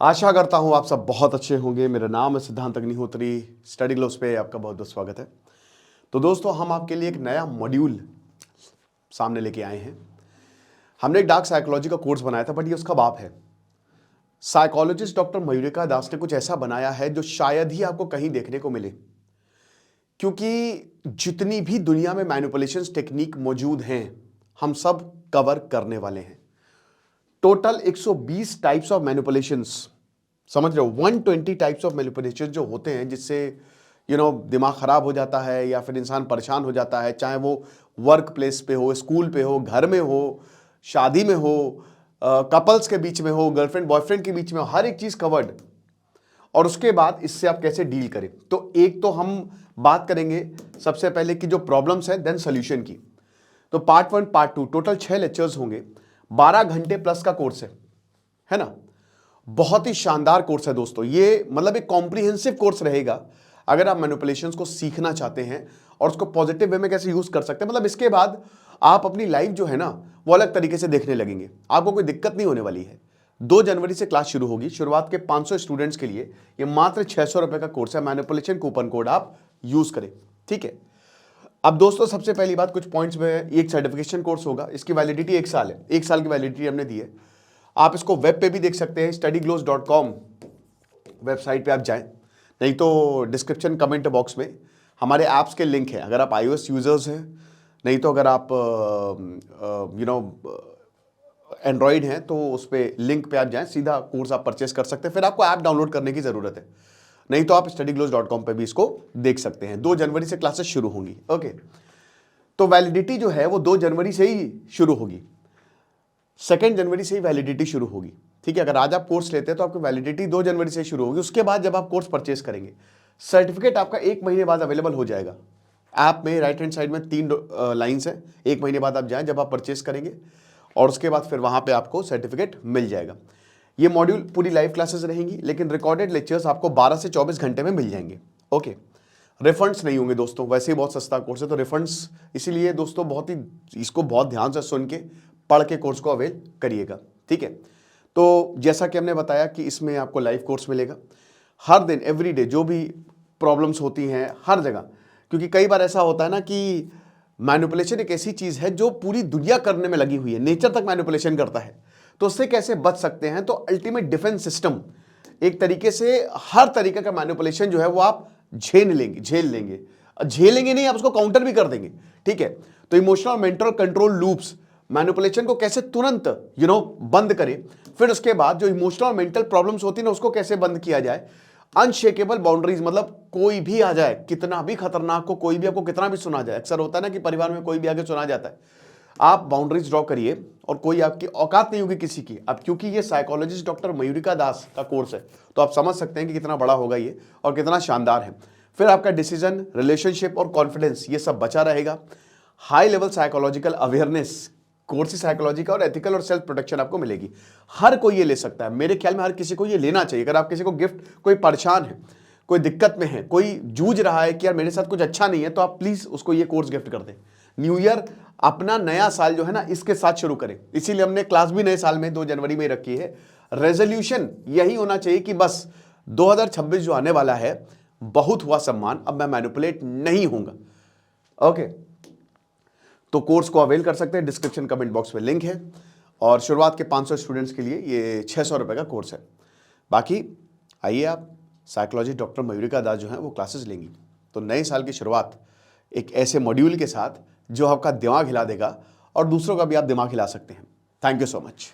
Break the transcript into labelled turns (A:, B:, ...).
A: आशा करता हूँ आप सब बहुत अच्छे होंगे। मेरा नाम है सिद्धांत अग्निहोत्री। स्टडी ग्लोस पे आपका बहुत बहुत स्वागत है। तो दोस्तों, हम आपके लिए एक नया मॉड्यूल सामने लेके आए हैं। हमने एक डार्क साइकोलॉजी का कोर्स बनाया था, बट ये उसका बाप है। साइकोलॉजिस्ट डॉक्टर मयूरिका दास ने कुछ ऐसा बनाया है जो शायद ही आपको कहीं देखने को मिले, क्योंकि जितनी भी दुनिया में मैनिपुलेशंस टेक्निक मौजूद हैं, हम सब कवर करने वाले हैं। टोटल 120 टाइप्स ऑफ मैनिपुलेशंस, समझ रहे हो, 120 टाइप्स ऑफ मैनिपुलेशंस जो होते हैं, जिससे दिमाग खराब हो जाता है या फिर इंसान परेशान हो जाता है, चाहे वो वर्क प्लेस पे हो, स्कूल पे हो, घर में हो, शादी में हो, कपल्स के बीच में हो, गर्लफ्रेंड बॉयफ्रेंड के बीच में हो, हर एक चीज कवर्ड। और उसके बाद इससे आप कैसे डील करें। तो एक तो हम बात करेंगे सबसे पहले कि जो प्रॉब्लम्स है, देन सोल्यूशन की। तो पार्ट 1 पार्ट 2 टोटल 6 लेक्चर्स होंगे। 12 घंटे प्लस का कोर्स है ना। बहुत ही शानदार कोर्स है दोस्तों। ये मतलब एक कॉम्प्रिहेंसिव कोर्स रहेगा अगर आप मैनिपुलेशंस को सीखना चाहते हैं और उसको पॉजिटिव वे में कैसे यूज कर सकते हैं। मतलब इसके बाद आप अपनी लाइफ जो है ना, वो अलग तरीके से देखने लगेंगे। आपको कोई दिक्कत नहीं होने वाली है। 2 जनवरी से क्लास शुरू होगी। शुरुआत के 500 स्टूडेंट्स के लिए ये मात्र 600 रुपए का कोर्स है। मैनिपुलेशन कूपन कोड आप यूज करें, ठीक है। अब दोस्तों, सबसे पहली बात, कुछ पॉइंट्स में एक सर्टिफिकेशन कोर्स होगा। इसकी वैलिडिटी 1 साल है। 1 साल की वैलिडिटी हमने दी है। आप इसको वेब पे भी देख सकते हैं, studyglows.com वेबसाइट पे आप जाएं, नहीं तो डिस्क्रिप्शन कमेंट बॉक्स में हमारे ऐप्स के लिंक है। अगर आप iOS यूजर्स हैं, नहीं तो अगर आप एंड्रॉइड हैं, तो उस पर लिंक पे आप जाएं, सीधा कोर्स आप परचेस कर सकते हैं। फिर आपको ऐप डाउनलोड करने की जरूरत है, नहीं तो आप studyglows.com पे भी इसको देख सकते हैं। 2 जनवरी से क्लासेस शुरू होंगी। ओके, तो वैलिडिटी जो है वो 2 जनवरी से ही शुरू होगी। 2 जनवरी से ही वैलिडिटी शुरू होगी, ठीक है। अगर आज आप कोर्स लेते हैं तो आपकी वैलिडिटी 2 जनवरी से शुरू होगी। उसके बाद जब आप कोर्स परचेस करेंगे, सर्टिफिकेट आपका 1 महीने बाद अवेलेबल हो जाएगा। ऐप में राइट हैंड साइड में 3 लाइन्स है। 1 महीने बाद आप जाएं जब आप परचेस करेंगे, और उसके बाद फिर वहां पे आपको सर्टिफिकेट मिल जाएगा। ये मॉड्यूल पूरी लाइव क्लासेस रहेंगी, लेकिन रिकॉर्डेड लेक्चर्स आपको 12 से 24 घंटे में मिल जाएंगे। ओके, रिफंड्स नहीं होंगे दोस्तों। वैसे ही बहुत सस्ता कोर्स है, तो रिफंड्स इसीलिए दोस्तों इसको बहुत ध्यान से सुन के पढ़ के कोर्स को अवेल करिएगा, ठीक है। तो जैसा कि हमने बताया कि इसमें आपको लाइव कोर्स मिलेगा हर दिन, एवरीडे। जो भी प्रॉब्लम्स होती हैं हर जगह, क्योंकि कई बार ऐसा होता है ना कि मैनिपुलेशन एक ऐसी चीज है जो पूरी दुनिया करने में लगी हुई है। नेचर तक मैनिपुलेशन करता है, तो उससे कैसे बच सकते हैं। तो अल्टीमेट डिफेंस सिस्टम, एक तरीके से हर तरीके का मैनिपुलेशन जो है वो आप झेल लेंगे नहीं, आप उसको काउंटर भी कर देंगे, ठीक है। तो emotional mental control loops, manipulation को कैसे तुरंत बंद करें। फिर उसके बाद जो इमोशनल मेंटल प्रॉब्लम्स होती है ना, उसको कैसे बंद किया जाए। अनशेकेबल बाउंड्रीज, मतलब कोई भी आ जाए, कितना भी खतरनाक को, कोई भी आपको कितना भी सुना जाए। अक्सर होता है ना कि परिवार में कोई भी आगे सुना जाता है। आप बाउंड्रीज ड्रॉ करिए, और कोई आपकी औकात नहीं होगी किसी की। अब क्योंकि ये साइकोलॉजिस्ट डॉक्टर मयूरिका दास का कोर्स है, तो आप समझ सकते हैं कि कितना बड़ा होगा ये और कितना शानदार है। फिर आपका डिसीजन, रिलेशनशिप और कॉन्फिडेंस, ये सब बचा रहेगा। High level psychological awareness, course psychology का, और एथिकल और सेल्फ प्रोटेक्शन आपको मिलेगी। हर कोई ये ले सकता है। मेरे ख्याल में हर किसी को ये लेना चाहिए। अगर आप किसी को गिफ्ट, कोई परेशान है, कोई दिक्कत में है, कोई जूझ रहा है कि यार मेरे साथ कुछ अच्छा नहीं है, तो आप प्लीज उसको ये कोर्स गिफ्ट कर दें। न्यू ईयर, अपना नया साल जो है ना, इसके साथ शुरू करें। इसीलिए हमने क्लास भी नए साल में 2 जनवरी में रखी है। रेजोल्यूशन यही होना चाहिए कि बस 2026 जो आने वाला है, बहुत हुआ सम्मान, अब मैं मैनिपुलेट नहीं होऊंगा। ओके, तो कोर्स को अवेल कर सकते हैं। डिस्क्रिप्शन कमेंट बॉक्स में लिंक है, और शुरुआत के 500 स्टूडेंट्स के लिए ये 600 रुपए का कोर्स है। बाकी आइए, आप साइकोलॉजी डॉक्टर मयूरिका दास जो है वो क्लासेस लेंगी। तो नए साल की शुरुआत एक ऐसे मॉड्यूल के साथ जो आपका दिमाग हिला देगा, और दूसरों का भी आप दिमाग हिला सकते हैं। Thank you so much.